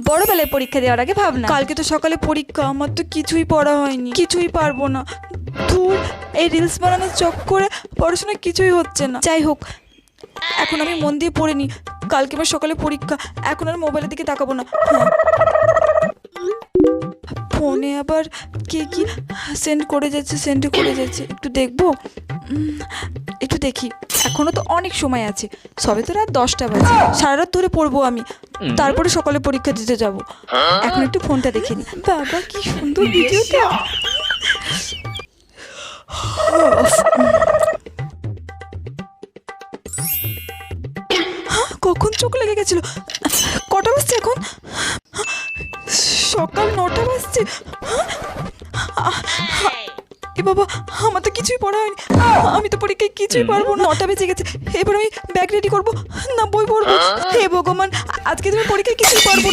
বড়বেলায় পরীক্ষা দেওয়ার আগে ভাবনা। কালকে তো সকালে পরীক্ষা, আমার তো কিছুই পড়া হয়নি, কিছুই পারবো না। ধুর, এই রিলস বানানোর চক্করে পড়াশোনা কিছুই হচ্ছে না। যাই হোক, এখন আমি মন দিয়ে পড়ে নি, কালকে আমার সকালে পরীক্ষা, এখন আর মোবাইলের দিকে তাকাবো না। হ্যাঁ, ফোনে আবার কে কি সেন্ড করে যাচ্ছে, একটু দেখবো। একটু দেখি, এখনো তো অনেক সময় আছে, সবে তো রাত 10টা বাজে, সারা রাত ধরে পড়বো আমি, তারপরে সকালে পরীক্ষা দিতে যাব। এখন একটু ফোনটা দেখে নি। বাবা, কি সুন্দর ভিডিওটা। কখন চোখ লেগে গেছিল? কটা বাজছে এখন? সকাল 9টা বাজছে। এ বাবা, আমার তো কিছুই পড়া হয়নি, আমি তো পরীক্ষায় কিছুই পারবো না। 9টা বেজে গেছে, এবার আমি ব্যাগ রেডি করবো না বই পড়বো? হে ভগবান, আজকে তুমি পরীক্ষায় কিছুই পারবো না।